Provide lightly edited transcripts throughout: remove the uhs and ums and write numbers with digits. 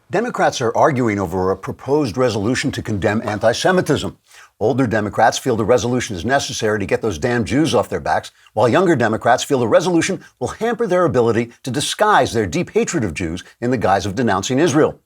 Democrats are arguing over a proposed resolution to condemn anti-Semitism. Older Democrats feel the resolution is necessary to get those damn Jews off their backs, while younger Democrats feel the resolution will hamper their ability to disguise their deep hatred of Jews in the guise of denouncing Israel.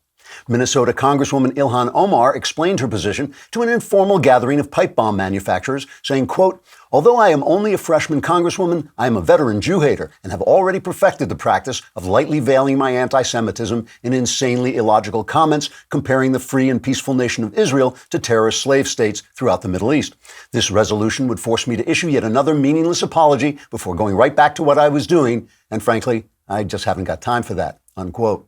Minnesota Congresswoman Ilhan Omar explained her position to an informal gathering of pipe bomb manufacturers, saying, quote, "Although I am only a freshman Congresswoman, I am a veteran Jew hater and have already perfected the practice of lightly veiling my anti-Semitism in insanely illogical comments comparing the free and peaceful nation of Israel to terrorist slave states throughout the Middle East. This resolution would force me to issue yet another meaningless apology before going right back to what I was doing, and frankly, I just haven't got time for that," unquote.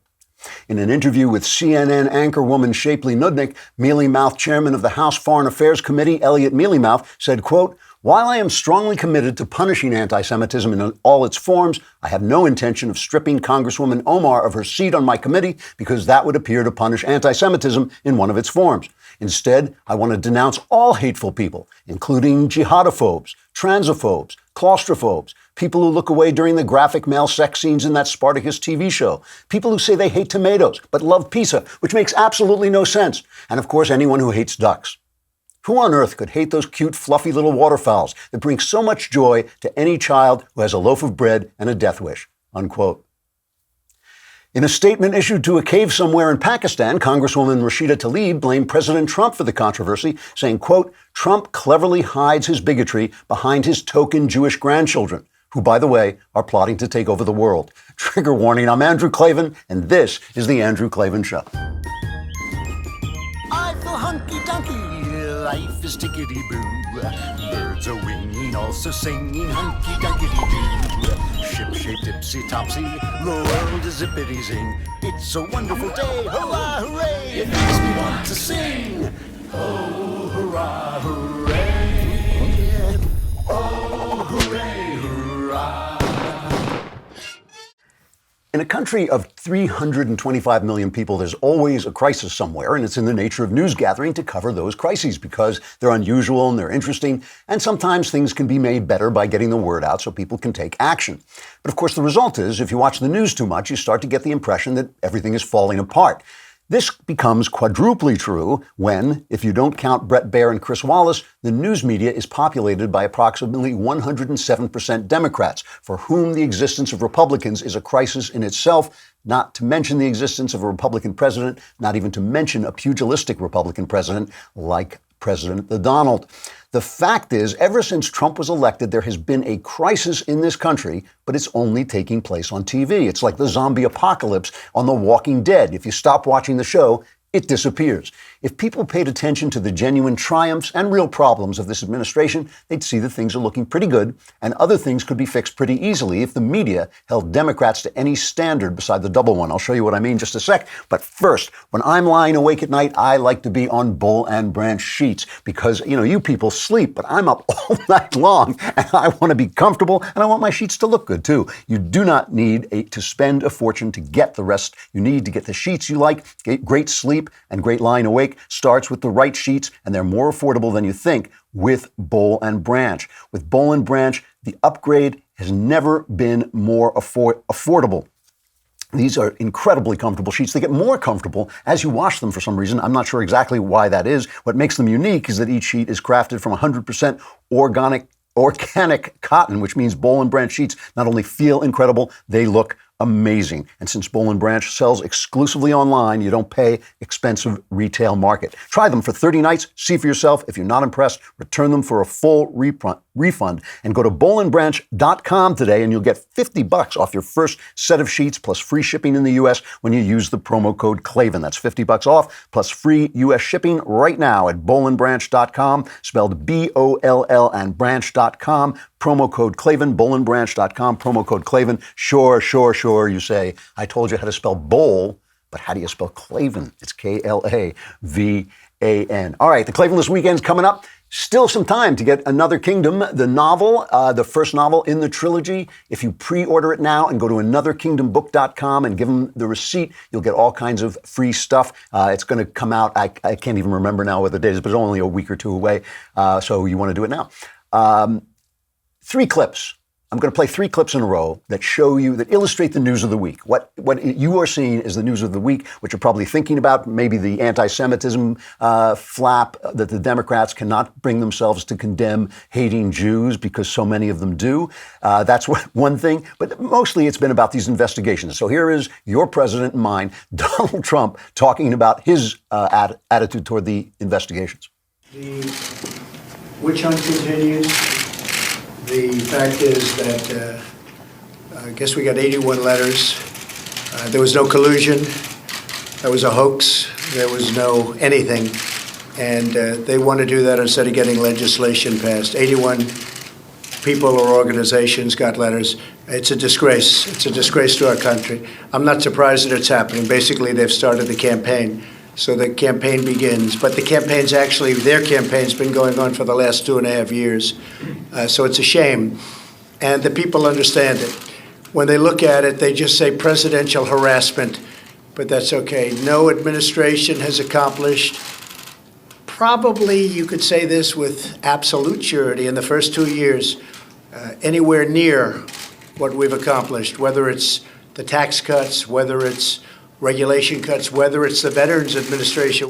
In an interview with CNN anchorwoman Shaky Nudnik, mealy-mouthed chairman of the House Foreign Affairs Committee, Elliot Mealy-Mouth, said, quote, "While I am strongly committed to punishing anti-Semitism in all its forms, I have no intention of stripping Congresswoman Omar of her seat on my committee because that would appear to punish anti-Semitism in one of its forms. Instead, I want to denounce all hateful people, including jihadophobes, transophobes, claustrophobes, people who look away during the graphic male sex scenes in that Spartacus TV show, people who say they hate tomatoes but love pizza, which makes absolutely no sense, and of course anyone who hates ducks. Who on earth could hate those cute, fluffy little waterfowls that bring so much joy to any child who has a loaf of bread and a death wish?" Unquote. In a statement issued to a cave somewhere in Pakistan, Congresswoman Rashida Tlaib blamed President Trump for the controversy, saying, quote, "Trump cleverly hides his bigotry behind his token Jewish grandchildren, who, by the way, are plotting to take over the world." Trigger warning, I'm Andrew Klavan, and this is The Andrew Klavan Show. I feel hunky-dunky, life is tickety-boo. Birds are winging, also singing hunky-dunky-doo. Ship-shape, tipsy-topsy, the world is zippity-zing. It's a wonderful day, hurrah, hooray! It makes me want to sing. Oh, hurrah, hooray! Oh, hooray, hurrah! In a country of 325 million people, there's always a crisis somewhere, and it's in the nature of news gathering to cover those crises because they're unusual and they're interesting, and sometimes things can be made better by getting the word out so people can take action. But of course, the result is, if you watch the news too much, you start to get the impression that everything is falling apart. This becomes quadruply true when, if you don't count Bret Baier and Chris Wallace, the news media is populated by approximately 107% Democrats, for whom the existence of Republicans is a crisis in itself, not to mention the existence of a Republican president, not even to mention a pugilistic Republican president like President Donald. The fact is, ever since Trump was elected, there has been a crisis in this country, but it's only taking place on TV. It's like the zombie apocalypse on The Walking Dead. If you stop watching the show, it disappears. If people paid attention to the genuine triumphs and real problems of this administration, they'd see that things are looking pretty good, and other things could be fixed pretty easily if the media held Democrats to any standard beside the double one. I'll show you what I mean in just a sec. But first, when I'm lying awake at night, I like to be on Bull and Branch sheets because, you people sleep, but I'm up all night long, and I want to be comfortable, and I want my sheets to look good, too. You do not need to spend a fortune to get the rest you need to get the sheets you like, get great sleep, and great lying awake starts with the right sheets, and they're more affordable than you think with Boll and Branch. With Boll and Branch, the upgrade has never been more affordable. These are incredibly comfortable sheets. They get more comfortable as you wash them for some reason. I'm not sure exactly why that is. What makes them unique is that each sheet is crafted from 100% organic cotton, which means Boll and Branch sheets not only feel incredible, they look amazing. And since Boll and Branch sells exclusively online, you don't pay expensive retail market. Try them for 30 nights. See for yourself. If you're not impressed, return them for a full refund. And go to bollandbranch.com today and you'll get $50 off your first set of sheets plus free shipping in the U.S. when you use the promo code Klavan. That's $50 off plus free U.S. shipping right now at bollandbranch.com, spelled B-O-L-L and branch.com. Promo code Klavan, bollandbranch.com, promo code Klavan. Sure, you say. I told you how to spell bowl, but how do you spell Klavan? It's K-L-A-V-A-N. All right, the Klavanless Weekend's coming up. Still some time to get Another Kingdom, the novel, the first novel in the trilogy. If you pre-order it now and go to anotherkingdombook.com and give them the receipt, you'll get all kinds of free stuff. It's going to come out, I can't even remember now what the date is, but it's only a week or two away. So you want to do it now. 3 clips I'm going to play 3 clips in a row that show you, that illustrate the news of the week. What you are seeing is the news of the week, what you're probably thinking about, maybe the anti-Semitism flap that the Democrats cannot bring themselves to condemn hating Jews because so many of them do. That's one thing. But mostly it's been about these investigations. So here is your president and mine, Donald Trump, talking about his attitude toward the investigations. The witch hunt continues. The fact is that I guess we got 81 letters. There was no collusion. There was a hoax. There was no anything. And they want to do that instead of getting legislation passed. 81 people or organizations got letters. It's a disgrace. It's a disgrace to our country. I'm not surprised that it's happening. Basically, they've started the campaign. So the campaign begins. But the campaign's actually, their campaign's been going on for the last 2.5 years. So it's a shame. And the people understand it. When they look at it, they just say presidential harassment. But that's okay. No administration has accomplished, probably you could say this with absolute surety, in the first 2 years, anywhere near what we've accomplished, whether it's the tax cuts, whether it's regulation cuts, whether it's the Veterans Administration.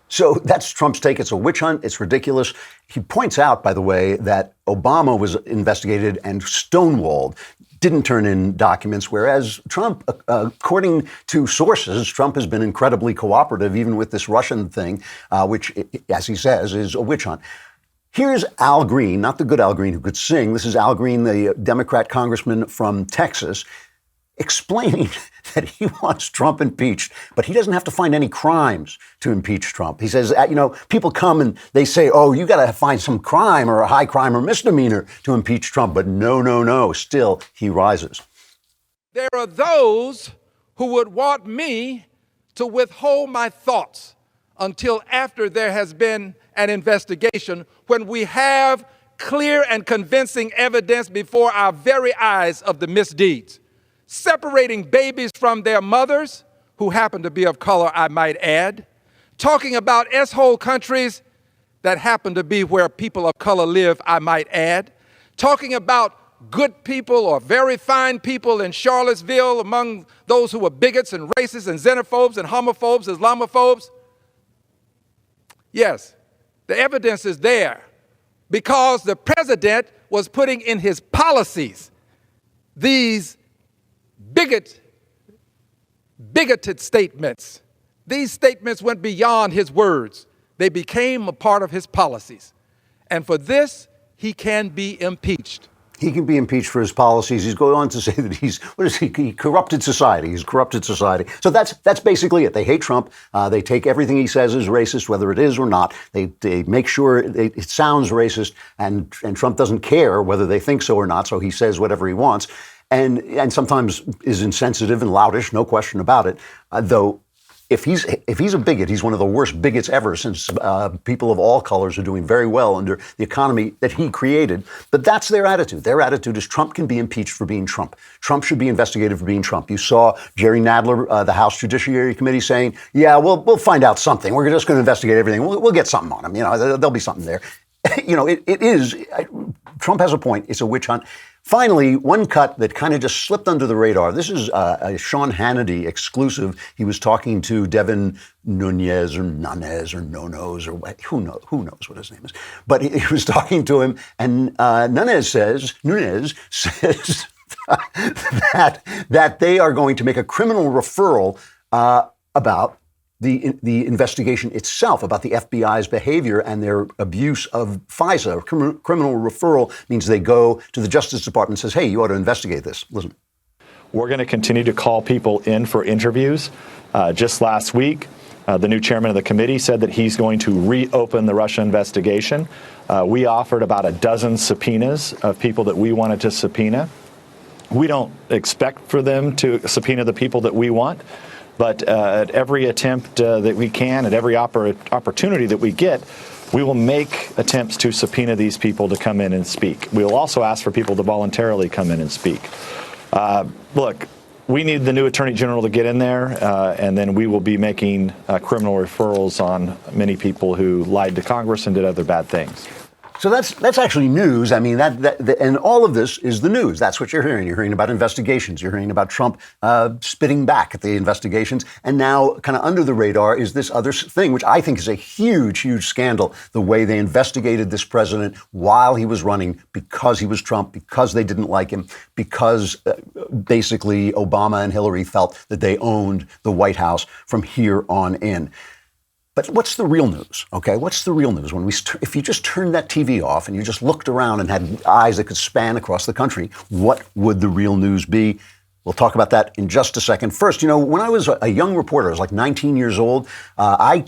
So that's Trump's take. It's a witch hunt. It's ridiculous. He points out, by the way, that Obama was investigated and stonewalled, didn't turn in documents, whereas Trump, according to sources, Trump has been incredibly cooperative, even with this Russian thing, which, as he says, is a witch hunt. Here's Al Green, not the good Al Green who could sing. This is Al Green, the Democrat congressman from Texas, explaining that he wants Trump impeached, but he doesn't have to find any crimes to impeach Trump. He says, people come and they say, oh, you got to find some crime or a high crime or misdemeanor to impeach Trump. But no. Still, he rises. There are those who would want me to withhold my thoughts until after there has been an investigation, when we have clear and convincing evidence before our very eyes of the misdeeds. Separating babies from their mothers, who happen to be of color, I might add. Talking about S-hole countries that happen to be where people of color live, I might add. Talking about good people or very fine people in Charlottesville among those who are bigots and racists and xenophobes and homophobes, Islamophobes. Yes, the evidence is there because the president was putting in his policies these bigoted statements. These statements went beyond his words. They became a part of his policies. And for this, he can be impeached. He can be impeached for his policies. He's going on to say that he corrupted society. He's corrupted society. So that's basically it. They hate Trump. They take everything he says as racist, whether it is or not. They make sure it sounds racist, and Trump doesn't care whether they think so or not, so he says whatever he wants. And sometimes is insensitive and loutish, no question about it. Though, if he's a bigot, he's one of the worst bigots ever, since people of all colors are doing very well under the economy that he created. But that's their attitude. Their attitude is Trump can be impeached for being Trump. Trump should be investigated for being Trump. You saw Jerry Nadler, the House Judiciary Committee, saying, "Yeah, we'll find out something. We're just going to investigate everything. We'll get something on him. There'll be something there." It is. Trump has a point. It's a witch hunt. Finally, one cut that kind of just slipped under the radar. This is a Sean Hannity exclusive. He was talking to Devin Nunes or Nunes or Nonos or who knows what his name is. But he was talking to him, and Nunes says that they are going to make a criminal referral about the investigation itself, about the FBI's behavior and their abuse of FISA. Criminal referral means they go to the Justice Department and says, hey, you ought to investigate this. Listen. We're going to continue to call people in for interviews. Just last week, the new chairman of the committee said that he's going to reopen the Russia investigation. We offered about a dozen subpoenas of people that we wanted to subpoena. We don't expect for them to subpoena the people that we want. But at every attempt that we can, at every opportunity that we get, we will make attempts to subpoena these people to come in and speak. We will also ask for people to voluntarily come in and speak. Look, we need the new Attorney General to get in there, and then we will be making criminal referrals on many people who lied to Congress and did other bad things. So that's actually news. I mean, and all of this is the news. That's what you're hearing. You're hearing about investigations. You're hearing about Trump spitting back at the investigations. And now, kind of under the radar, is this other thing, which I think is a huge, huge scandal, the way they investigated this president while he was running because he was Trump, because they didn't like him, because basically Obama and Hillary felt that they owned the White House from here on in. But what's the real news? Okay, what's the real news? If you just turned that TV off and you just looked around and had eyes that could span across the country, what would the real news be? We'll talk about that in just a second. First, when I was a young reporter, I was like 19 years old. I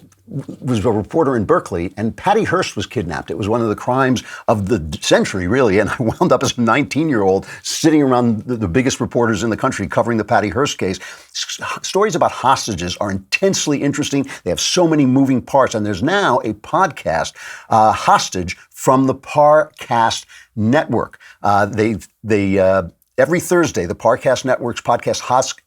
was a reporter in Berkeley, and Patty Hearst was kidnapped. It was one of the crimes of the century, really. And I wound up as a 19-year-old sitting around the biggest reporters in the country covering the Patty Hearst case. Stories about hostages are intensely interesting. They have so many moving parts. And there's now a podcast, Hostage, from the Parcast Network. Every Thursday, the Parcast Network's podcast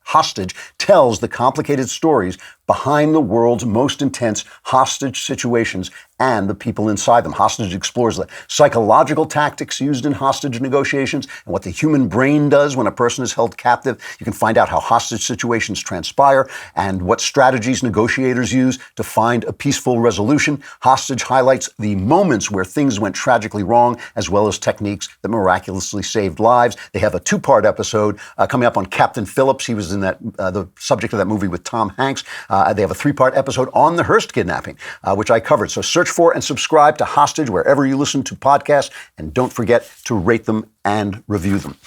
Hostage tells the complicated stories behind the world's most intense hostage situations and the people inside them. Hostage explores the psychological tactics used in hostage negotiations and what the human brain does when a person is held captive. You can find out how hostage situations transpire and what strategies negotiators use to find a peaceful resolution. Hostage highlights the moments where things went tragically wrong, as well as techniques that miraculously saved lives. They have a two-part episode coming up on Captain Phillips. He was in the subject of that movie with Tom Hanks. They have a three-part episode on the Hearst kidnapping, which I covered. So search for and subscribe to Hostage wherever you listen to podcasts, and don't forget to rate them and review them.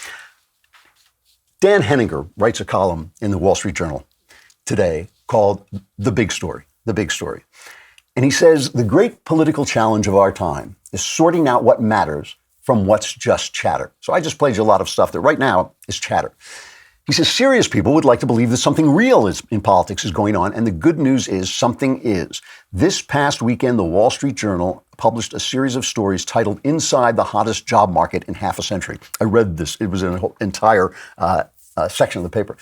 Dan Henninger writes a column in the Wall Street Journal today called The Big Story. The Big Story. And he says, the great political challenge of our time is sorting out what matters from what's just chatter. So I just played you a lot of stuff that right now is chatter. He says serious people would like to believe that something real in politics is going on, and the good news is something is. This past weekend, the Wall Street Journal published a series of stories titled Inside the Hottest Job Market in Half a Century. I read this. It was an entire section of the paper.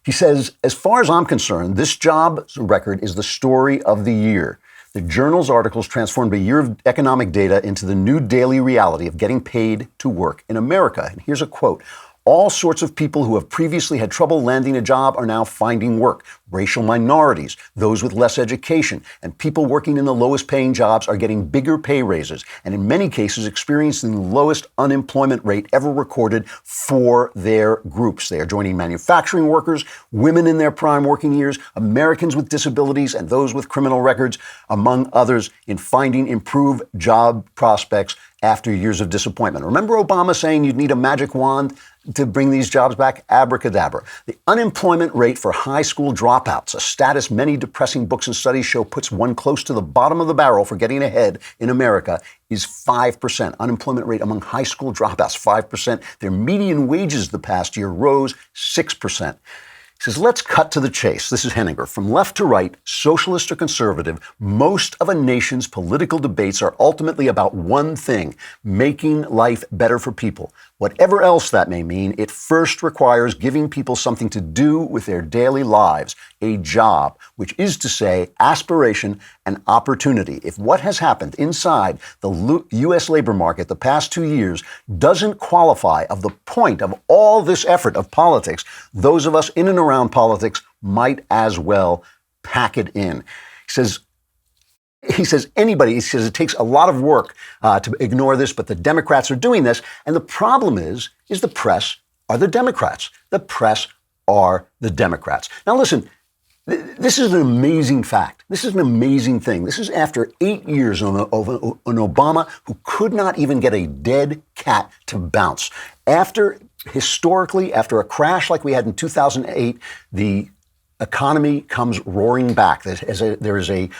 He says, as far as I'm concerned, this job record is the story of the year. The journal's articles transformed a year of economic data into the new daily reality of getting paid to work in America. And here's a quote. All sorts of people who have previously had trouble landing a job are now finding work. Racial minorities, those with less education, and people working in the lowest paying jobs are getting bigger pay raises, and in many cases experiencing the lowest unemployment rate ever recorded for their groups. They are joining manufacturing workers, women in their prime working years, Americans with disabilities, and those with criminal records, among others, in finding improved job prospects after years of disappointment. Remember Obama saying you'd need a magic wand to bring these jobs back? Abracadabra. The unemployment rate for high school dropouts, a status many depressing books and studies show puts one close to the bottom of the barrel for getting ahead in America, is 5%. Unemployment rate among high school dropouts, 5%. Their median wages the past year rose 6%. He says, let's cut to the chase. This is Henninger. From left to right, socialist or conservative, most of a nation's political debates are ultimately about one thing, making life better for people. Whatever else that may mean, it first requires giving people something to do with their daily lives, a job, which is to say aspiration and opportunity. If what has happened inside the U.S. labor market the past 2 years doesn't qualify of the point of all this effort of politics, those of us in and around politics might as well pack it in. He says it takes a lot of work to ignore this, but the Democrats are doing this. And the problem is the press are the Democrats. The press are the Democrats. Now, listen, this is an amazing fact. This is an amazing thing. This is after 8 years of an Obama who could not even get a dead cat to bounce. Historically, after a crash like we had in 2008, the economy comes roaring back. There is a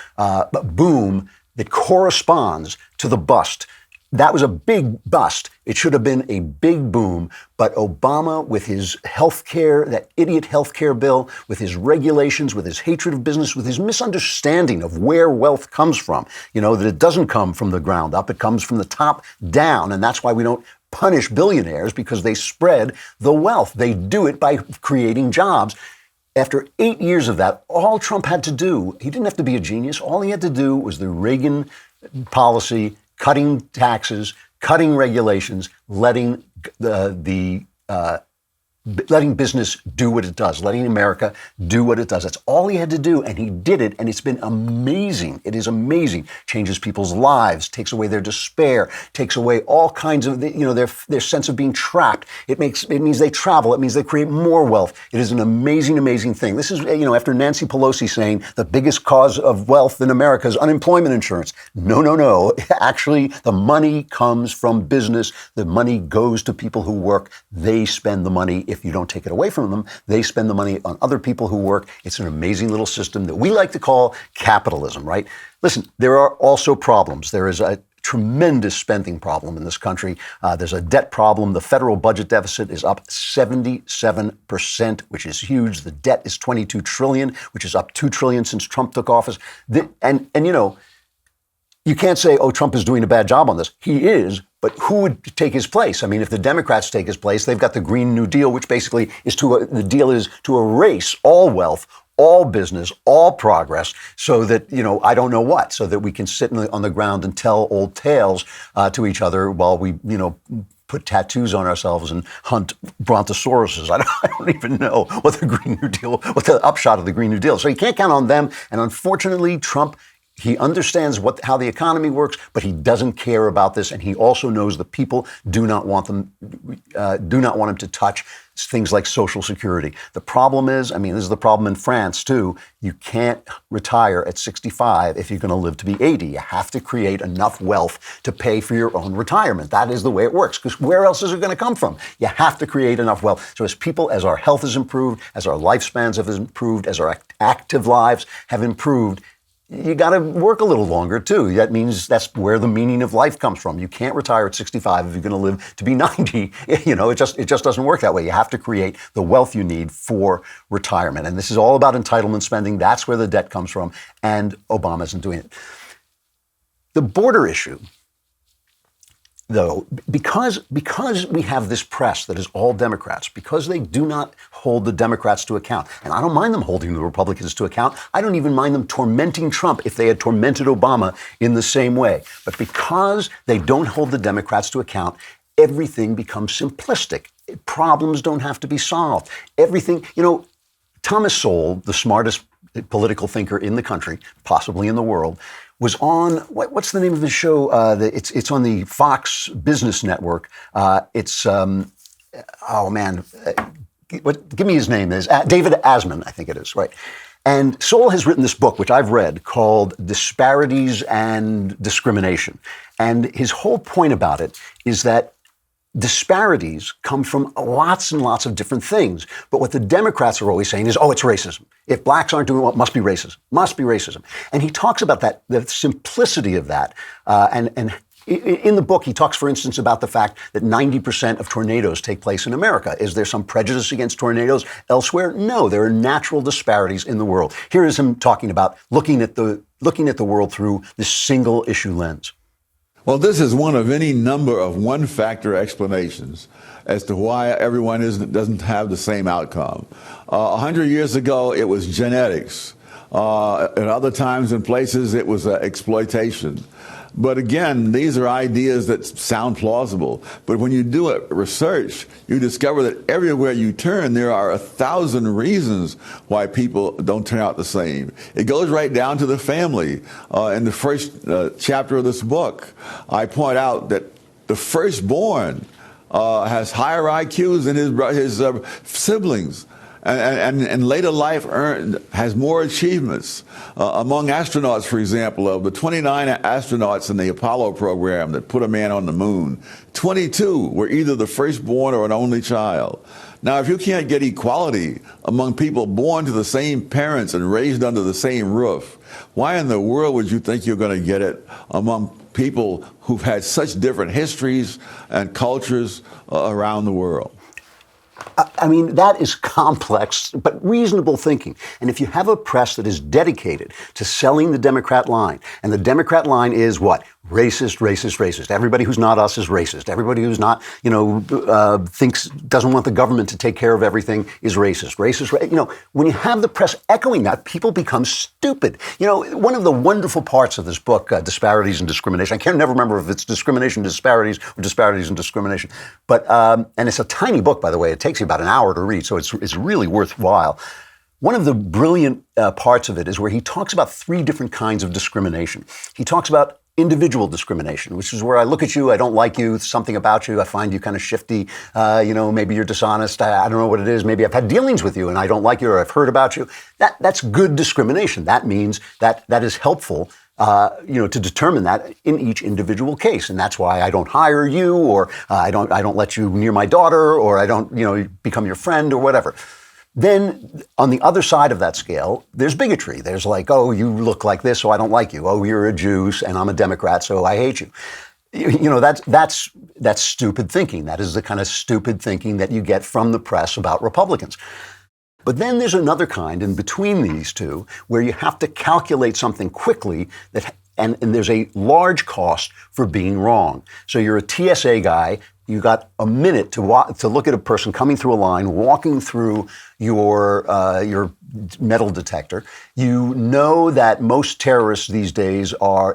boom that corresponds to the bust. That was a big bust. It should have been a big boom. But Obama, with his healthcare, that idiot healthcare bill, with his regulations, with his hatred of business, with his misunderstanding of where wealth comes from, that it doesn't come from the ground up, it comes from the top down. And that's why we don't punish billionaires, because they spread the wealth. They do it by creating jobs. After 8 years of that, all Trump had to do, he didn't have to be a genius. All he had to do was the Reagan policy cutting taxes, cutting regulations, letting letting business do what it does, letting America do what it does. That's all he had to do, and he did it, and it's been amazing. It is amazing. Changes people's lives, takes away their despair, takes away all kinds of their sense of being trapped. It means they travel. It means they create more wealth. It is an amazing, amazing thing. This is after Nancy Pelosi saying the biggest cause of wealth in America is unemployment insurance. No. Actually, the money comes from business. The money goes to people who work. They spend the money. If you don't take it away from them, they spend the money on other people who work. It's an amazing little system that we like to call capitalism, right? Listen, there are also problems. There is a tremendous spending problem in this country. There's a debt problem. The federal budget deficit is up 77%, which is huge. The debt is $22 trillion, which is up $2 trillion since Trump took office. You can't say, oh, Trump is doing a bad job on this. He is, but who would take his place? I mean, if the Democrats take his place, they've got the Green New Deal, which basically is the deal is to erase all wealth, all business, all progress, so that, I don't know what, so that we can sit on the ground and tell old tales to each other while we, put tattoos on ourselves and hunt brontosauruses. I don't even know what the Green New Deal, what the upshot of the Green New Deal. So you can't count on them. And unfortunately, Trump, he understands how the economy works, but he doesn't care about this, and he also knows the people do not want him to touch things like Social Security. The problem is, this is the problem in France too. You can't retire at 65 if you're going to live to be 80. You have to create enough wealth to pay for your own retirement. That is the way it works, because where else is it going to come from? You have to create enough wealth. So as our health has improved, as our lifespans have improved, as our active lives have improved, you got to work a little longer, too. That means that's where the meaning of life comes from. You can't retire at 65 if you're going to live to be 90. It just doesn't work that way. You have to create the wealth you need for retirement. And this is all about entitlement spending. That's where the debt comes from. And Obama isn't doing it. The border issue, though, because we have this press that is all Democrats, because they do not hold the Democrats to account, and I don't mind them holding the Republicans to account. I don't even mind them tormenting Trump if they had tormented Obama in the same way. But because they don't hold the Democrats to account, everything becomes simplistic. Problems don't have to be solved. Everything, Thomas Sowell, the smartest political thinker in the country, possibly in the world, was on, what's the name of the show? It's on the Fox Business Network. Give me his name. David Asman, I think it is, right? And Sowell has written this book, which I've read, called Disparities and Discrimination. And his whole point about it is that disparities come from lots and lots of different things. But what the Democrats are always saying is, it's racism. If blacks aren't doing what, must be racism. And he talks about that, the simplicity of that. And in the book, he talks, for instance, about the fact that 90% of tornadoes take place in America. Is there some prejudice against tornadoes elsewhere? No, there are natural disparities in the world. Here is him talking about looking at the world through this single issue lens. Well, this is one of any number of one-factor explanations as to why everyone doesn't have the same outcome. 100 years ago, it was genetics. At other times and places, it was exploitation. But again, these are ideas that sound plausible. But when you do research, you discover that everywhere you turn, there are 1,000 reasons why people don't turn out the same. It goes right down to the family. In the first chapter of this book, I point out that the firstborn has higher IQs than his siblings. And in later life has more achievements. Among astronauts, for example, of the 29 astronauts in the Apollo program that put a man on the moon, 22 were either the firstborn or an only child. Now, if you can't get equality among people born to the same parents and raised under the same roof, why in the world would you think you're going to get it among people who've had such different histories and cultures around the world? That is complex, but reasonable thinking. And if you have a press that is dedicated to selling the Democrat line, and the Democrat line is what? racist, racist, racist. Everybody who's not us is racist. Everybody who's not, doesn't want the government to take care of everything is racist. Racist, when you have the press echoing that, people become stupid. One of the wonderful parts of this book, Disparities and Discrimination, I can never remember if it's Discrimination, Disparities, or Disparities and Discrimination, but, and it's a tiny book, by the way. It takes you about an hour to read, so it's really worthwhile. One of the brilliant parts of it is where he talks about 3 different kinds of discrimination. He talks about individual discrimination, which is where I look at you, I don't like you, something about you, I find you kind of shifty, maybe you're dishonest, I don't know what it is, maybe I've had dealings with you and I don't like you or I've heard about you. That's good discrimination. That means that is helpful to determine that in each individual case. And that's why I don't hire you, or I don't let you near my daughter, or I don't, become your friend or whatever. Then on the other side of that scale, there's bigotry. There's like, oh, you look like this, so I don't like you. Oh, you're a Jew and I'm a Democrat, so I hate you. That's stupid thinking. That is the kind of stupid thinking that you get from the press about Republicans. But then there's another kind in between these two where you have to calculate something quickly and there's a large cost for being wrong. So you're a TSA guy. You got a minute to look at a person coming through a line, walking through your metal detector. You know that most terrorists these days are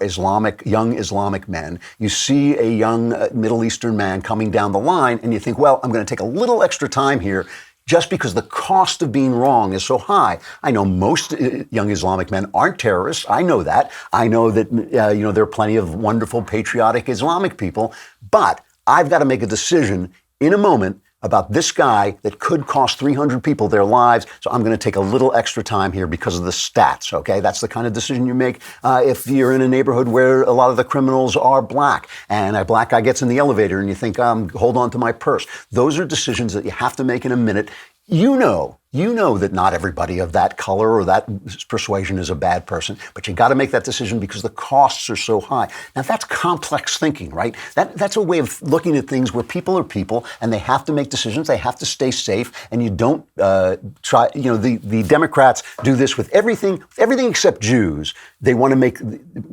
young Islamic men. You see a young Middle Eastern man coming down the line, and you think, well, I'm going to take a little extra time here just because the cost of being wrong is so high. I know most young Islamic men aren't terrorists. I know that. I know that there are plenty of wonderful, patriotic Islamic people, but I've got to make a decision in a moment about this guy that could cost 300 people their lives, so I'm going to take a little extra time here because of the stats, okay? That's the kind of decision you make if you're in a neighborhood where a lot of the criminals are black, and a black guy gets in the elevator and you think, hold on to my purse. Those are decisions that you have to make in a minute. You know that not everybody of that color or that persuasion is a bad person, but you got to make that decision because the costs are so high. Now that's complex thinking, right? That's a way of looking at things where people are people and they have to make decisions. They have to stay safe, and you don't try. The Democrats do this with everything except Jews. They want to make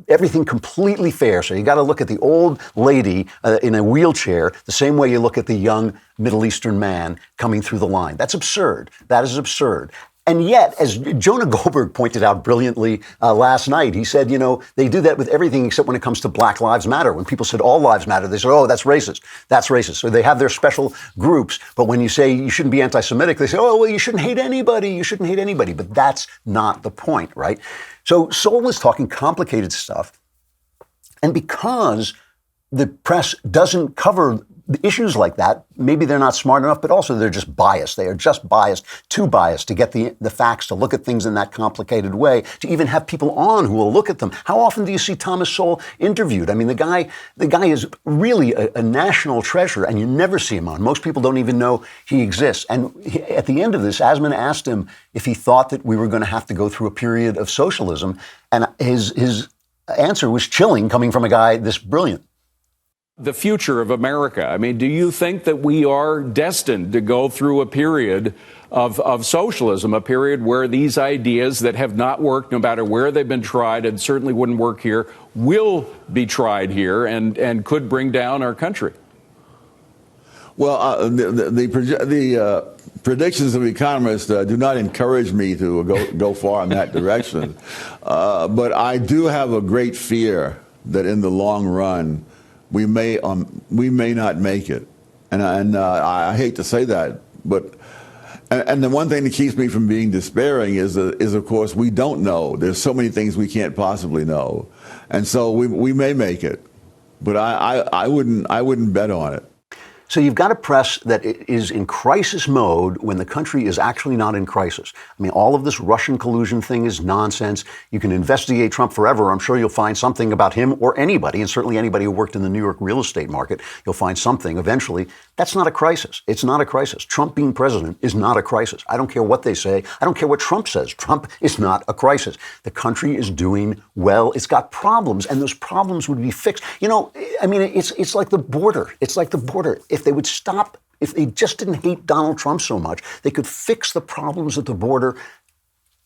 everything completely fair. So you got to look at the old lady in a wheelchair the same way you look at the young Middle Eastern man coming through the line. That's absurd. That is absurd. And yet, as Jonah Goldberg pointed out brilliantly last night, he said, they do that with everything except when it comes to Black Lives Matter. When people said all lives matter, they said, oh, that's racist. That's racist. So they have their special groups. But when you say you shouldn't be anti-Semitic, they say, oh, well, you shouldn't hate anybody. You shouldn't hate anybody. But that's not the point, right? So Sol is talking complicated stuff. And because the press doesn't cover issues like that, maybe they're not smart enough, but also they're just biased. They are just too biased to get the facts, to look at things in that complicated way, to even have people on who will look at them. How often do you see Thomas Sowell interviewed? I mean, the guy is really a national treasure, and you never see him on. Most people don't even know he exists. And at the end of this, Asman asked him if he thought that we were going to have to go through a period of socialism, and his answer was chilling, coming from a guy this brilliant. The future of America. I mean, do you think that we are destined to go through a period of socialism, a period where these ideas that have not worked, no matter where they've been tried, and certainly wouldn't work here, will be tried here and could bring down our country? Well, the predictions of economists do not encourage me to go far in that direction. But I do have a great fear that in the long run, we may not make it, and I hate to say that, but the one thing that keeps me from being despairing is of course we don't know. There's so many things we can't possibly know, and so we may make it, but I wouldn't bet on it. So you've got a press that is in crisis mode when the country is actually not in crisis. I mean, all of this Russian collusion thing is nonsense. You can investigate Trump forever. I'm sure you'll find something about him or anybody, and certainly anybody who worked in the New York real estate market. You'll find something eventually. That's not a crisis. It's not a crisis. Trump being president is not a crisis. I don't care what they say. I don't care what Trump says. Trump is not a crisis. The country is doing well. It's got problems, and those problems would be fixed. I mean, it's like the border. It's like the border. If they would stop, if they just didn't hate Donald Trump so much, they could fix the problems at the border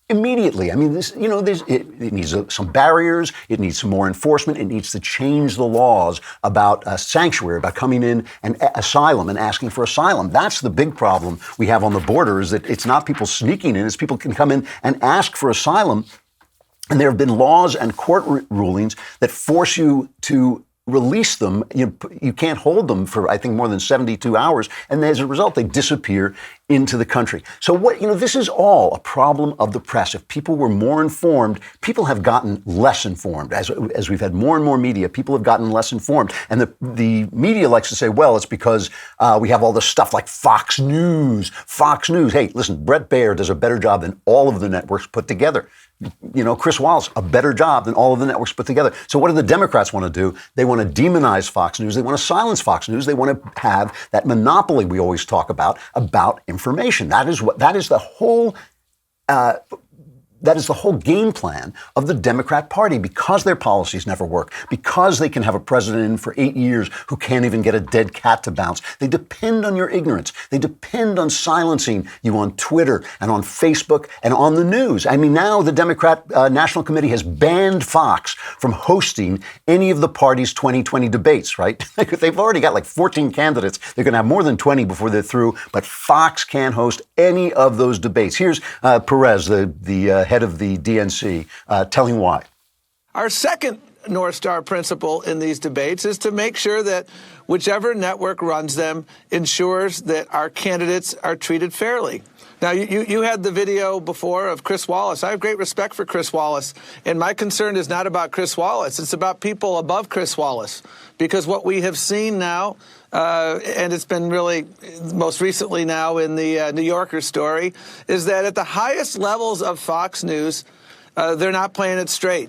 Immediately. I mean, it needs some barriers. It needs some more enforcement. It needs to change the laws about sanctuary, about coming in and asylum and asking for asylum. That's the big problem we have on the border, is that it's not people sneaking in. It's people can come in and ask for asylum. And there have been laws and court rulings that force you to release them. You can't hold them for, I think, more than 72 hours. And as a result, they disappear into the country. So this is all a problem of the press. If people were more informed, people have gotten less informed. As we've had more and more media, people have gotten less informed. And the media likes to say, well, it's because we have all this stuff like Fox News. Fox News. Hey, listen, Bret Baier does a better job than all of the networks put together. Chris Wallace, a better job than all of the networks put together. So what do the Democrats want to do? They want to demonize Fox News. They want to silence Fox News. They want to have that monopoly we always talk about information. That is the whole game plan of the Democrat Party, because their policies never work, because they can have a president in for 8 years who can't even get a dead cat to bounce. They depend on your ignorance. They depend on silencing you on Twitter and on Facebook and on the news. I mean, now the Democrat National Committee has banned Fox from hosting any of the party's 2020 debates, right? They've already got like 14 candidates. They're going to have more than 20 before they're through, but Fox can't host any of those debates. Here's Perez, the head of the DNC, telling why. Our second North Star principle in these debates is to make sure that whichever network runs them ensures that our candidates are treated fairly. Now, you had the video before of Chris Wallace. I have great respect for Chris Wallace, and my concern is not about Chris Wallace. It's about people above Chris Wallace, because what we have seen now, and it's been really most recently now in the New Yorker story, is that at the highest levels of Fox News, they're not playing it straight.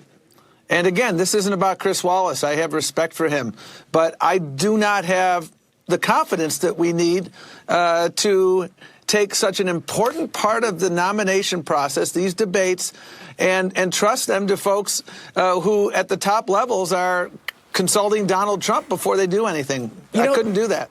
And again, this isn't about Chris Wallace. I have respect for him, but I do not have the confidence that we need to take such an important part of the nomination process, these debates, and trust them to folks who at the top levels are consulting Donald Trump before they do anything. I couldn't do that.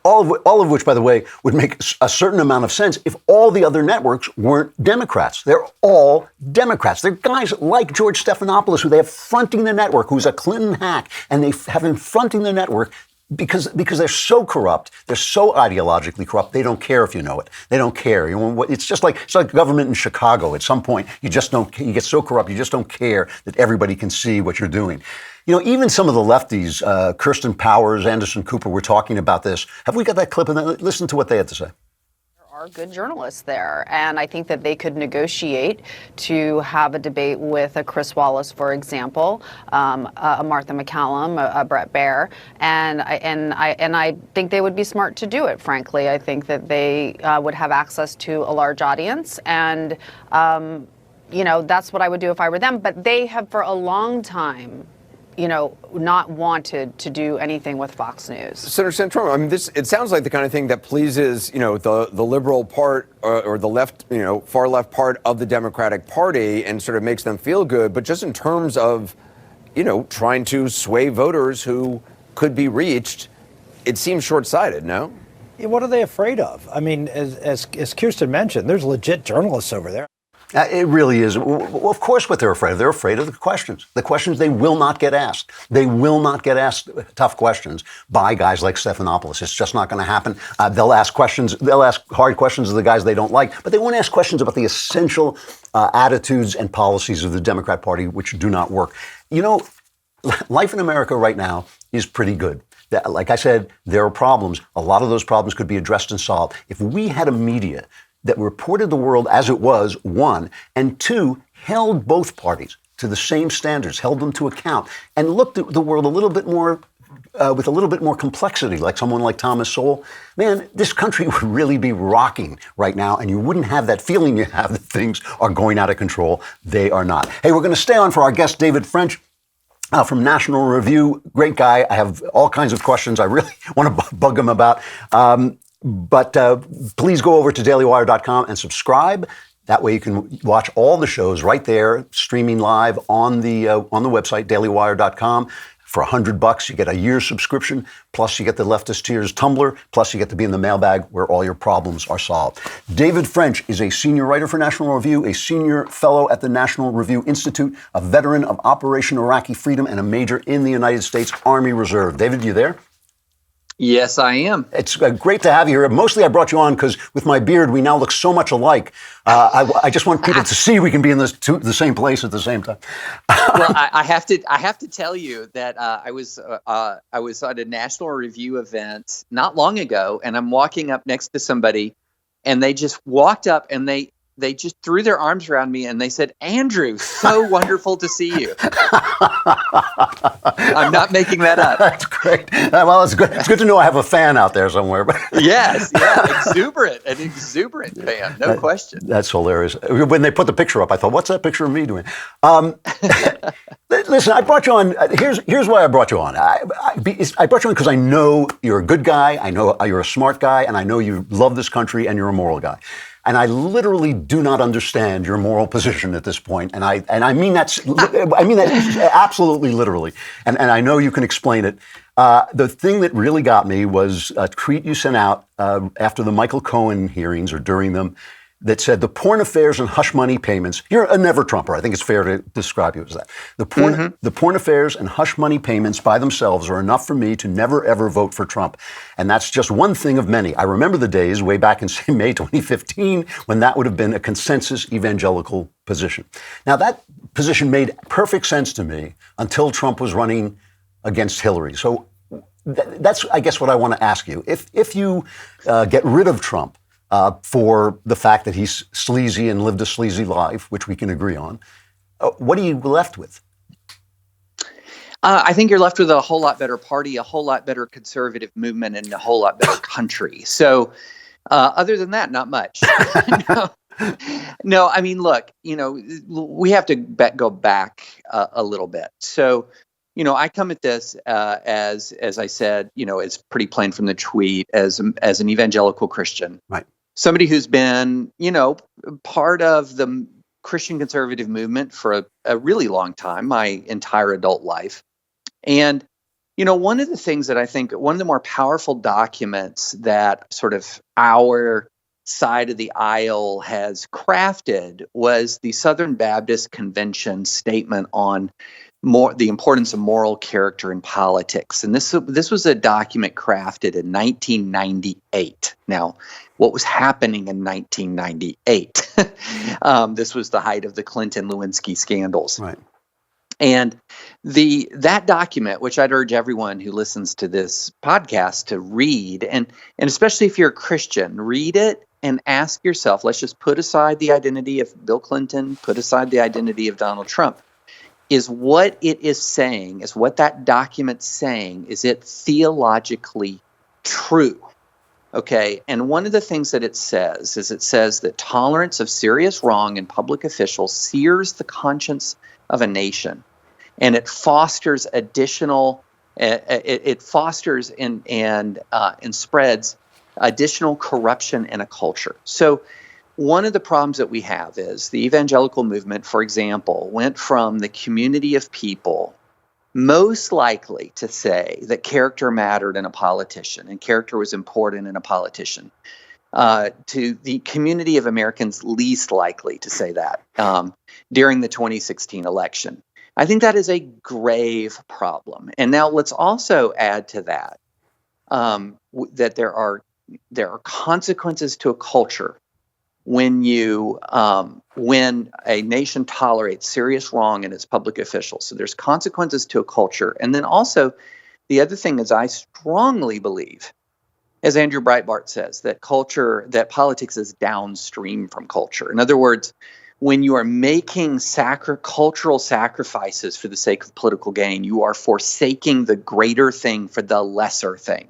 All of which, by the way, would make a certain amount of sense if all the other networks weren't Democrats. They're all Democrats. They're guys like George Stephanopoulos, who they have fronting the network, who's a Clinton hack, and they have him fronting the network because they're so corrupt, they're so ideologically corrupt, they don't care if you know it. They don't care. It's like government in Chicago. At some point, you get so corrupt, you just don't care that everybody can see what you're doing. Even some of the lefties, Kirsten Powers, Anderson Cooper, were talking about this. Have we got that clip? Listen to what they had to say. Are good journalists there, and I think that they could negotiate to have a debate with a Chris Wallace, for example, a Martha McCallum, a Bret Baier, and I think they would be smart to do it. Frankly, I think that they would have access to a large audience, and that's what I would do if I were them. But they have for a long time not wanted to do anything with Fox News. Senator Santorum, I mean, it sounds like the kind of thing that pleases, the liberal part or the left, far left part of the Democratic Party and sort of makes them feel good. But just in terms of, trying to sway voters who could be reached, it seems short-sighted, no? What are they afraid of? I mean, as Kirsten mentioned, there's legit journalists over there. It really is. Well, of course, what they're afraid of. They're afraid of the questions they will not get asked. They will not get asked tough questions by guys like Stephanopoulos. It's just not going to happen. They'll ask hard questions of the guys they don't like, but they won't ask questions about the essential attitudes and policies of the Democrat Party, which do not work. Life in America right now is pretty good. Like I said, there are problems. A lot of those problems could be addressed and solved if we had a media that reported the world as it was, one, and two, held both parties to the same standards, held them to account, and looked at the world a little bit more, with a little bit more complexity, like someone like Thomas Sowell. Man, this country would really be rocking right now, and you wouldn't have that feeling you have that things are going out of control. They are not. Hey, we're going to stay on for our guest, David French. From National Review, great guy. I have all kinds of questions I really want to bug him about. But please go over to dailywire.com and subscribe. That way you can watch all the shows right there, streaming live on the website, dailywire.com. For $100, you get a year subscription, plus you get the Leftist Tears Tumblr, plus you get to be in the mailbag where all your problems are solved. David French is a senior writer for National Review, a senior fellow at the National Review Institute, a veteran of Operation Iraqi Freedom, and a major in the United States Army Reserve. David, you there? Yes, I am. It's great to have you here. Mostly I brought you on because with my beard, we now look so much alike. I just want people to see we can be in the same place at the same time. Well, I have to tell you that I was at a National Review event not long ago, and I'm walking up next to somebody, and they just walked up and they just threw their arms around me and they said, "Andrew, so wonderful to see you." I'm not making that up. That's great. Well, it's good. It's good to know I have a fan out there somewhere. Yes, an exuberant fan, no question. That's hilarious. When they put the picture up, I thought, "What's that picture of me doing?" Listen, I brought you on. Here's why I brought you on. I brought you on because I know you're a good guy. I know you're a smart guy, and I know you love this country and you're a moral guy. And I literally do not understand your moral position at this point. And I mean that absolutely literally. And I know you can explain it. The thing that really got me was a tweet you sent out after the Michael Cohen hearings or during them that said the porn affairs and hush money payments. You're a never Trumper. I think it's fair to describe you as that. The porn affairs and hush money payments by themselves are enough for me to never, ever vote for Trump. And that's just one thing of many. I remember the days way back in, say, May 2015, when that would have been a consensus evangelical position. Now, that position made perfect sense to me until Trump was running against Hillary. So that's, I guess, what I want to ask you. If you get rid of Trump, for the fact that he's sleazy and lived a sleazy life, which we can agree on, what are you left with? I think you're left with a whole lot better party, a whole lot better conservative movement, and a whole lot better country. So other than that, not much. No, I mean, look, we have to go back a little bit. So, I come at this as I said, it's pretty plain from the tweet, as an evangelical Christian. Right. Somebody who's been, part of the Christian conservative movement for a really long time, my entire adult life. And, one of the things that I think, one of the more powerful documents that sort of our side of the aisle has crafted was the Southern Baptist Convention statement on the importance of moral character in politics. And this was a document crafted in 1998. Now, what was happening in 1998? This was the height of the Clinton-Lewinsky scandals. Right. And that document, which I'd urge everyone who listens to this podcast to read, and especially if you're a Christian, read it and ask yourself, let's just put aside the identity of Bill Clinton, put aside the identity of Donald Trump. Is what it is saying, is what that document's saying, is it theologically true? Okay, and one of the things that it says is that tolerance of serious wrong in public officials sears the conscience of a nation, and it fosters it fosters and spreads additional corruption in a culture. So one of the problems that we have is the evangelical movement, for example, went from the community of people most likely to say that character mattered in a politician and character was important in a politician, to the community of Americans least likely to say that during the 2016 election. I think that is a grave problem. And now let's also add to that that there are consequences to a culture when a nation tolerates serious wrong in its public officials. So there's consequences to a culture. And then also, the other thing is I strongly believe, as Andrew Breitbart says, that politics is downstream from culture. In other words, when you are making cultural sacrifices for the sake of political gain, you are forsaking the greater thing for the lesser thing.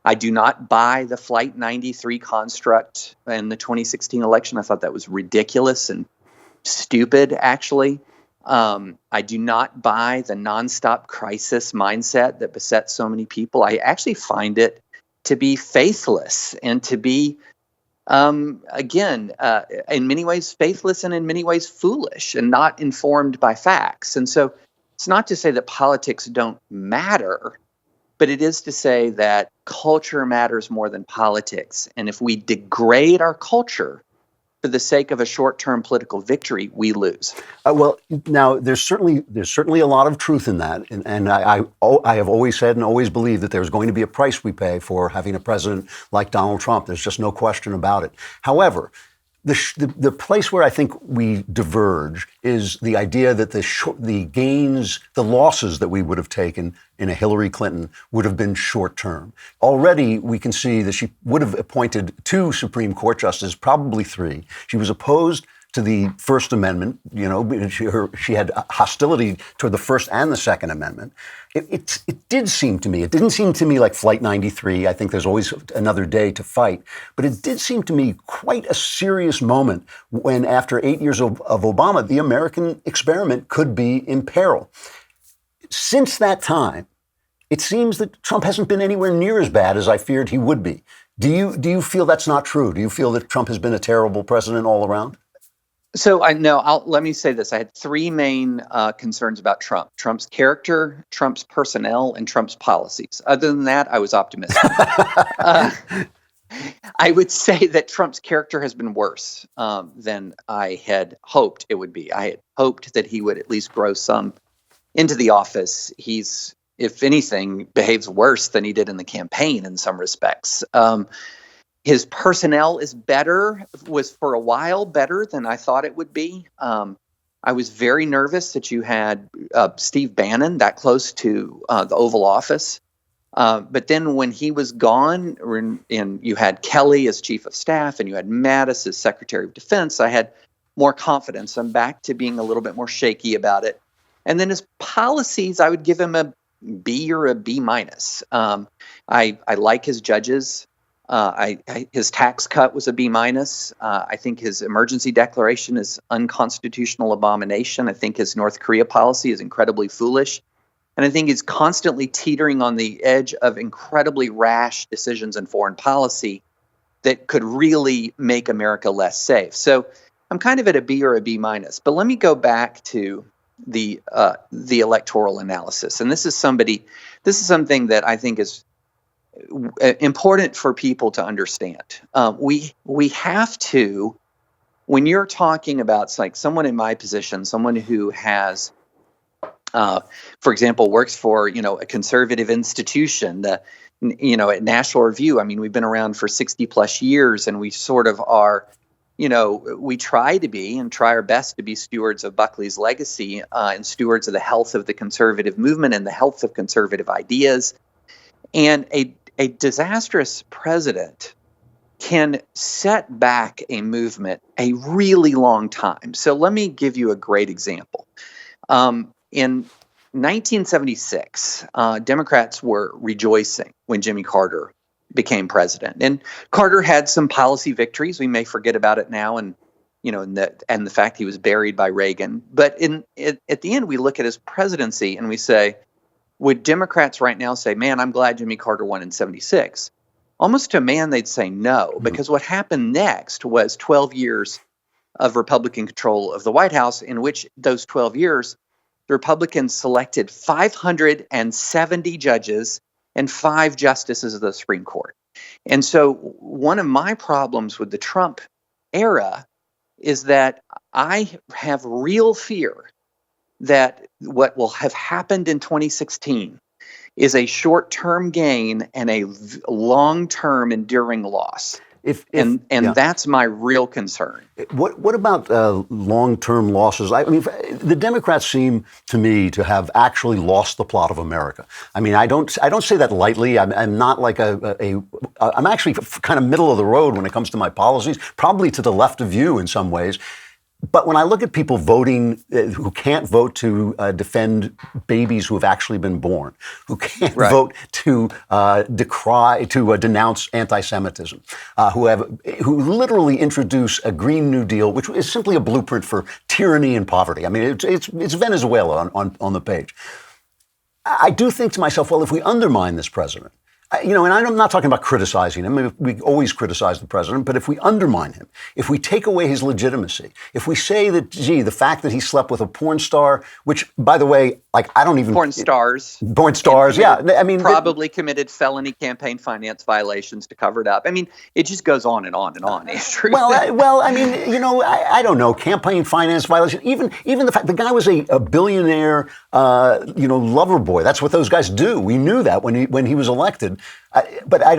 I do not buy the Flight 93 construct in the 2016 election. I thought that was ridiculous and stupid, actually. I do not buy the nonstop crisis mindset that besets so many people. I actually find it to be faithless and to be, in many ways faithless and in many ways foolish and not informed by facts. And so It's not to say that politics don't matter, but it is to say that culture matters more than politics. And if we degrade our culture for the sake of a short-term political victory, we lose. Well, now there's certainly a lot of truth in that, and I have always said and always believed that there's going to be a price we pay for having a president like Donald Trump. There's just no question about it. However, the place where I think we diverge is the idea that the losses that we would have taken in a Hillary Clinton would have been short term. Already, we can see that she would have appointed 2 Supreme Court justices, probably 3. She was opposed to the First Amendment. She had hostility toward the First and the Second Amendment. It didn't seem to me like Flight 93. I think there's always another day to fight. But it did seem to me quite a serious moment when, after 8 years of Obama, the American experiment could be in peril. Since that time, it seems that Trump hasn't been anywhere near as bad as I feared he would be. Do you feel that's not true? Do you feel that Trump has been a terrible president all around? So let me say this. I had 3 main concerns about Trump: Trump's character, Trump's personnel, and Trump's policies. Other than that, I was optimistic. I would say that Trump's character has been worse than I had hoped it would be. I had hoped that he would at least grow some into the office. He's, if anything, behaves worse than he did in the campaign in some respects. His personnel was for a while better than I thought it would be. I was very nervous that you had Steve Bannon that close to the Oval Office. But then when he was gone, and you had Kelly as chief of staff and you had Mattis as secretary of defense, I had more confidence. I'm back to being a little bit more shaky about it. And then his policies, I would give him a B or a B minus. I like his judges. His tax cut was a B minus. I think his emergency declaration is unconstitutional abomination. I think his North Korea policy is incredibly foolish. And I think he's constantly teetering on the edge of incredibly rash decisions in foreign policy that could really make America less safe. So I'm kind of at a B or a B minus. But let me go back to the electoral analysis. And this is something that I think is important for people to understand. We have to, when you're talking about like someone in my position, someone who has, for example, works for a conservative institution, at National Review. I mean, we've been around for 60 plus years, and we sort of are. We try our best to be stewards of Buckley's legacy and stewards of the health of the conservative movement and the health of conservative ideas. And a disastrous president can set back a movement a really long time. So let me give you a great example. In 1976, Democrats were rejoicing when Jimmy Carter became president. And Carter had some policy victories. We may forget about it now, and the fact he was buried by Reagan. But at the end, we look at his presidency and we say, would Democrats right now say, man, I'm glad Jimmy Carter won in 76? Almost to a man, they'd say no, because what happened next was 12 years of Republican control of the White House, in which those 12 years, the Republicans selected 570 judges and 5 justices of the Supreme Court. And so one of my problems with the Trump era is that I have real fear that what will have happened in 2016 is a short-term gain and a long-term enduring loss. And that's my real concern. What about long-term losses? I mean, the Democrats seem to me to have actually lost the plot of America. I mean, I don't say that lightly. I'm not like I'm actually kind of middle of the road when it comes to my policies, probably to the left of you in some ways. But when I look at people voting who can't vote to defend babies who have actually been born, who can't vote to denounce anti-Semitism, who literally introduce a Green New Deal, which is simply a blueprint for tyranny and poverty. I mean, it's Venezuela on the page. I do think to myself, well, if we undermine this president, and I'm not talking about criticizing him. I mean, we always criticize the president, but if we undermine him, if we take away his legitimacy, if we say that, gee, the fact that he slept with a porn star, which, by the way, like, I don't even... Porn stars, yeah. I mean... Probably committed felony campaign finance violations to cover it up. I mean, it just goes on and on and on, Andrew. Well, I mean, I don't know, campaign finance violation, even the fact the guy was a billionaire, lover boy. That's what those guys do. We knew that when he was elected. But I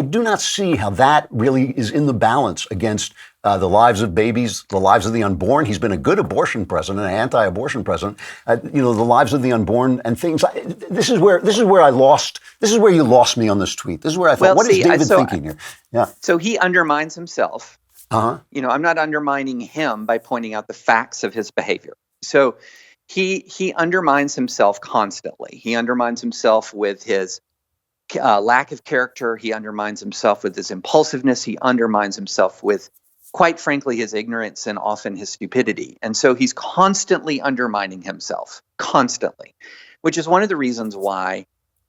do not see how that really is in the balance against the lives of babies, the lives of the unborn. He's been a good abortion president, an anti-abortion president. The lives of the unborn and things. This is where you lost me on this tweet. This is where I thought, what is David thinking here? Yeah. So he undermines himself. I'm not undermining him by pointing out the facts of his behavior. So he undermines himself constantly. He undermines himself with his lack of character. He undermines himself with his impulsiveness. He undermines himself with, quite frankly, his ignorance and often his stupidity. And so he's constantly undermining himself, constantly, which is one of the reasons why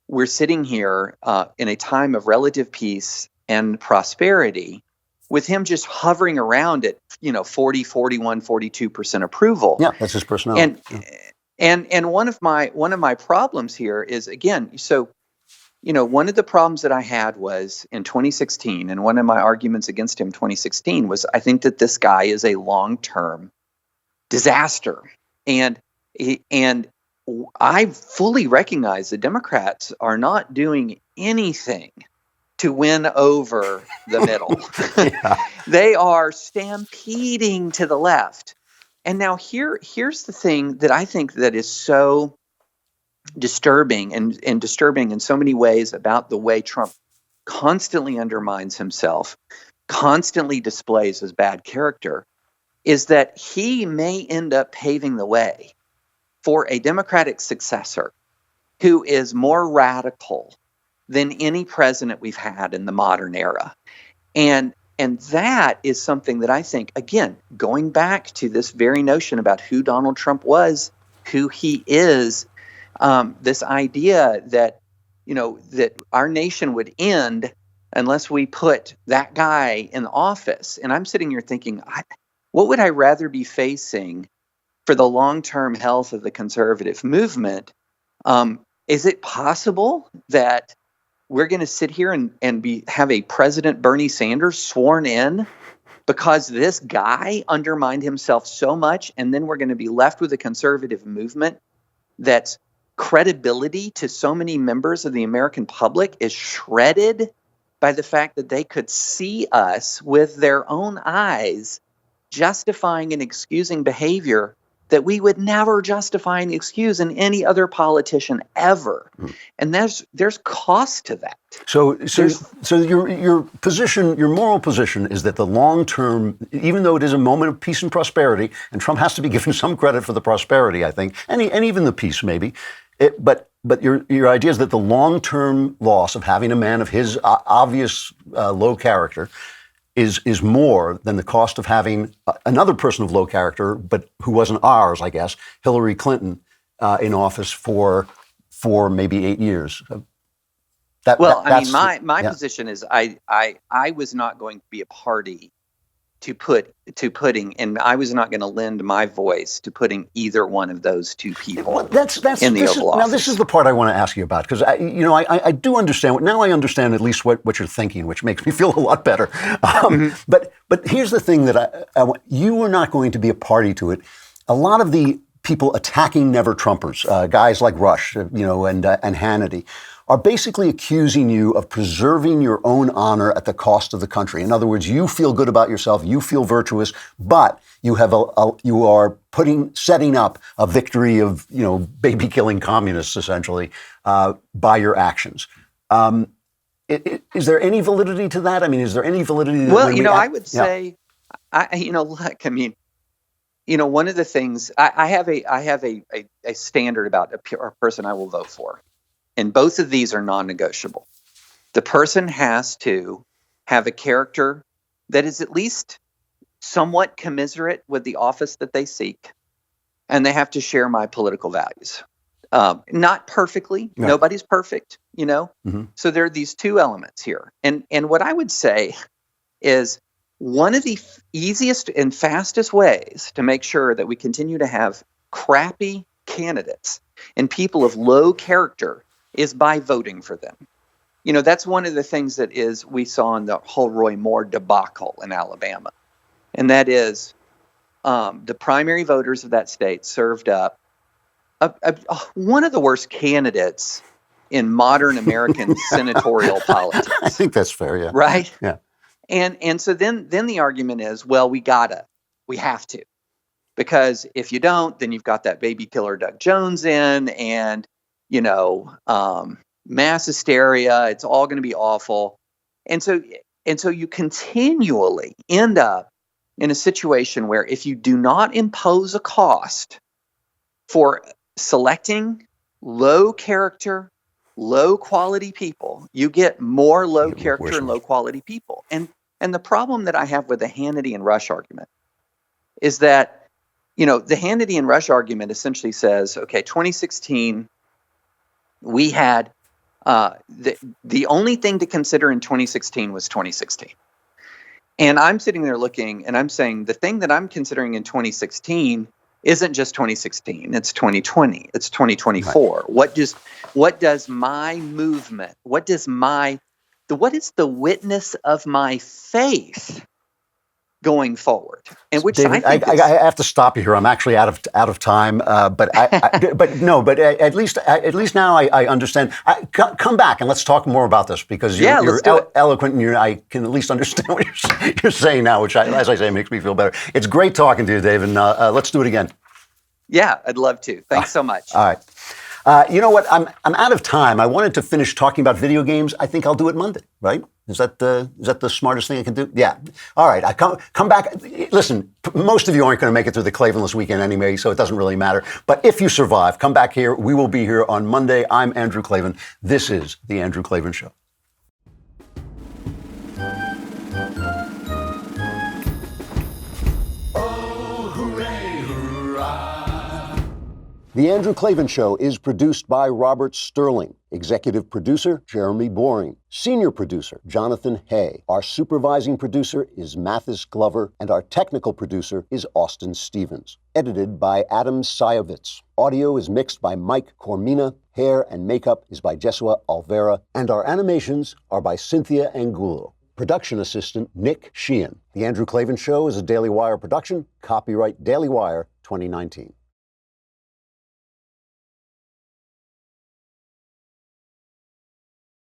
we're sitting here in a time of relative peace and prosperity with him just hovering around at, 40, 41, 42% approval. Yeah, that's his personality. And one of my problems here is, again, so one of the problems that I had was in 2016, and one of my arguments against him in 2016 was I think that this guy is a long-term disaster. And I fully recognize the Democrats are not doing anything to win over the middle. They are stampeding to the left. And now here's the thing that I think that is so disturbing and disturbing in so many ways about the way Trump constantly undermines himself, constantly displays his bad character, is that he may end up paving the way for a Democratic successor who is more radical than any president we've had in the modern era. And that is something that I think, again, going back to this very notion about who Donald Trump was, who he is, this idea that, that our nation would end unless we put that guy in office. And I'm sitting here thinking, what would I rather be facing for the long-term health of the conservative movement? Is it possible that we're going to sit here and have a President Bernie Sanders sworn in because this guy undermined himself so much, and then we're going to be left with a conservative movement that's credibility to so many members of the American public is shredded by the fact that they could see us with their own eyes justifying and excusing behavior that we would never justify and excuse in any other politician ever. And there's cost to that. So your position, your moral position is that the long term, even though it is a moment of peace and prosperity, and Trump has to be given some credit for the prosperity, I think, and even the peace maybe, but your idea is that the long term loss of having a man of his obvious low character is more than the cost of having another person of low character, but who wasn't ours, I guess, Hillary Clinton, in office for maybe 8 years. My position is I was not going to be a party to putting, and I was not going to lend my voice to putting either one of those two people in the Oval Office. Now, this is the part I want to ask you about, because I do understand. Now I understand at least what you're thinking, which makes me feel a lot better. But here's the thing that you were not going to be a party to it. A lot of the people attacking Never Trumpers, guys like Rush, and Hannity, are basically accusing you of preserving your own honor at the cost of the country. In other words, you feel good about yourself, you feel virtuous, but you are setting up a victory of baby killing communists essentially by your actions. Is there any validity to that? I mean, is there any validity? I would say, one of the things I have a standard about a person I will vote for. And both of these are non-negotiable. The person has to have a character that is at least somewhat commiserate with the office that they seek, and they have to share my political values. not perfectly. No. Nobody's perfect, you know. So there are these two elements here, and what I would say is one of the easiest and fastest ways to make sure that we continue to have crappy candidates and people of low character is by voting for them. You know, that's one of the things that we saw in the whole Roy Moore debacle in Alabama, and that is the primary voters of that state served up one of the worst candidates in modern American senatorial politics. I think that's fair, yeah. Right? Yeah. And so then the argument is, well, we have to. Because if you don't, then you've got that baby killer Doug Jones in, and, you know, mass hysteria, it's all going to be awful. And so you continually end up in a situation where if you do not impose a cost for selecting low character, low quality people, you get more low character and low quality people. And the problem that I have with the Hannity and Rush argument is that, you know, the Hannity and Rush argument essentially says, okay, 2016, we had the only thing to consider in 2016 was 2016. And I'm sitting there looking and I'm saying the thing that I'm considering in 2016 isn't just 2016, it's 2020, it's 2024. Right. What does my movement, what is the witness of my faith going forward? And which David, I think I have to stop you here. I'm actually out of time. But at least now I understand. Come back and let's talk more about this, because you're eloquent and I can at least understand what you're saying now, which, as I say, makes me feel better. It's great talking to you, David. Let's do it again. Yeah, I'd love to. Thanks so much. All right. You know what? I'm out of time. I wanted to finish talking about video games. I think I'll do it Monday, right? Is that the smartest thing I can do? Yeah. All right. I come back. Listen, most of you aren't going to make it through the Klavanless weekend anyway, so it doesn't really matter. But if you survive, come back here. We will be here on Monday. I'm Andrew Klavan. This is The Andrew Klavan Show. The Andrew Klavan Show is produced by Robert Sterling. Executive producer, Jeremy Boring. Senior producer, Jonathan Hay. Our supervising producer is Mattis Glover, and our technical producer is Austin Stevens. Edited by Adam Sayevitz. Audio is mixed by Mike Cormina. Hair and makeup is by Jesua Alvera. And our animations are by Cynthia Angulo. Production assistant, Nick Sheehan. The Andrew Klavan Show is a Daily Wire production. Copyright Daily Wire 2019.